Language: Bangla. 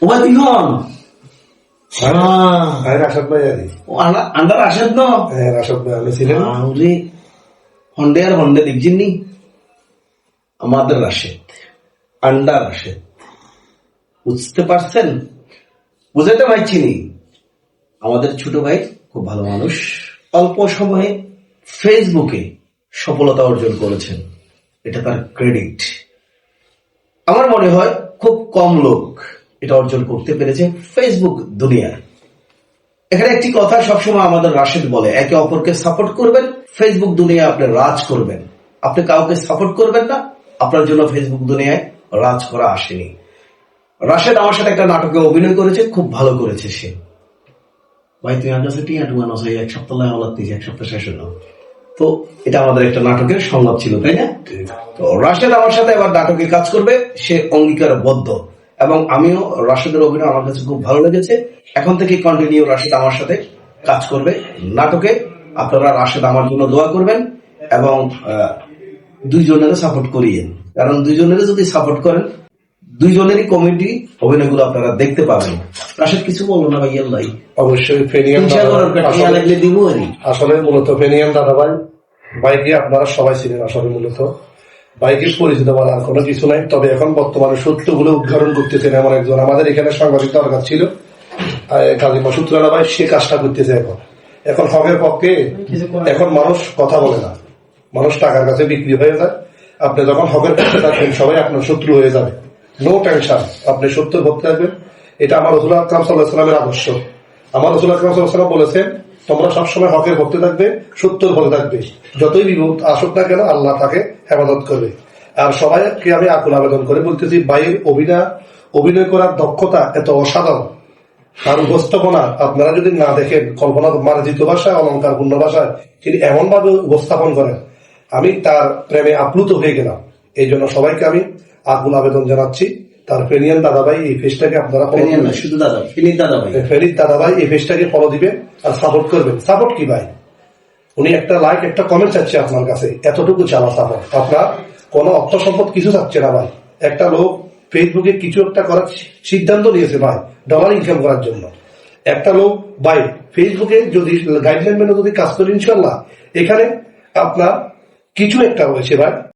ওবা তিহন রাশাদ ভাই আরে আন্ডার রাশেদ ন রাশাদ ভাই আমি ছিলেন আরে হন্ডে আর হন্ডে দেখছিনি আমাদের রাশেদ আন্ডার রাশেদ বুঝতে পারছেন? বুঝাতে পারছিনি। আমাদের ছোট ভাই খুব ভালো মানুষ, অল্প সময়ে ফেসবুকে সফলতা অর্জন করেছেন, এটা তার ক্রেডিট। আমার মনে হয় খুব কম লোক এটা অর্জন করতে পেরেছে ফেসবুক দুনিয়ায়। এখানে একটি কথা সবসময় আমাদের রাশেদ বলে, একে অপরকে সাপোর্ট করবেন, ফেসবুক দুনিয়ায় আপনি রাজ করবেন। আপনি কাউকে সাপোর্ট করবেন না, আপনার জন্য ফেসবুক দুনিয়ায় রাজ করা আসেনি। রাশেদ আমার সাথে একটা নাটকে অভিনয় করেছে, খুব ভালো করেছে সে। ভাই তুমি আমার কাছে টিয়া টুয়ানো এক সপ্তাহ এক সপ্তাহ শেষ হলো। তো এটা আমাদের একটা নাটকের সংলাপ ছিল, তাই না? তো রাশেদ আমার সাথে এবার নাটকে কাজ করবে, সে অঙ্গীকারবদ্ধ, এবং আমিও রাশেদের অভিনয় আমার কাছে খুব ভালো লেগেছে। এখন থেকে কন্টিনিউ রাশেদ আমার সাথে কাজ করবে নাটকে। আপনারা রাশেদ আমার জন্য দোয়া করবেন এবং দুইজনের সাপোর্ট করিয়েন, কারণ দুইজনের যদি সাপোর্ট করেন দুইজনেরই কমেডি অভিনয়গুলো আপনারা দেখতে পাবেন। রাশেদ কিছু বলো না ভাই? আল্লাহ অবশ্যই ফেনিয়ান আসলে মূলত ফেনিয়ান দাদা ভাই ভাইকে আপনারা সবাই ছিলেন। আসলে মূলত বাইকের পরিচিত বলার কোনো কিছু নাই, তবে এখন বর্তমানে সত্যগুলো উদ্ঘাটন করতেছেন এমন একজন আমাদের এখানে সাংবাদিক দরকার ছিল, কাজী মাসুদ রানা ভাই, সে কাজটা করতেছে। এখন হকের পক্ষে এখন মানুষ কথা বলে না, মানুষ টাকার কাছে বিক্রি হয়ে যায়। আপনি যখন হকের পক্ষে থাকবেন সবাই আপনার শত্রু হয়ে যাবে। নো টেনশন, আপনি সত্যের পক্ষে থাকবেন। এটা আমার রাসূল আকরাম সাল্লাল্লাহু আলাইহি ওয়াসাল্লামের আদর্শ। আমার রাসূল আকরাম সাল্লাল্লাহু আলাইহি ওয়াসাল্লাম বলেছেন, তোমরা সবসময় হকের পক্ষে থাকবে, সত্যের পক্ষে থাকবে। যতই বিপদ আসুক না কেন আল্লাহ তাকে হেফাজত করবে। আর সবাইকে আমি আকুল আবেদন করে বলতেছি, ভাইয়ের অভিনয় করার দক্ষতা এত অসাধারণ, আর উপস্থাপনা আপনারা যদি না দেখেন, কল্পনা মার্জিত ভাষায়, অলঙ্কারপূর্ণ ভাষায় তিনি এমন ভাবে উপস্থাপন করেন, আমি তার প্রেমে আপ্লুত হয়ে গেলাম। এই জন্য সবাইকে আমি আকুল আবেদন জানাচ্ছি, তার ফেনিয়ান দাদা ভাই এই পেজটাকে আপনারা ফেরিদ দাদা ভাই এই পেজটাকে ফলো দিবেন আর সাপোর্ট করবেন। সাপোর্ট কি ভাই, উনি একটা লাইক একটা কমেন্ট চাচ্ছে আপনার কাছে, এতটুকু চাওয়া সাপোর্ট। আপনার কোনো অর্থ সম্পদ কিছু চাচ্ছে না ভাই। একটা লোক ফেসবুকে কিছু একটা করার সিদ্ধান্ত নিয়েছে ভাই, ডলার ইনকাম করার জন্য। একটা লোক ভাই ফেসবুকে যদি গাইডলাইন মেনে যদি কাজ করেন, ইনশাল্লাহ এখানে আপনার কিছু একটা রয়েছে ভাই।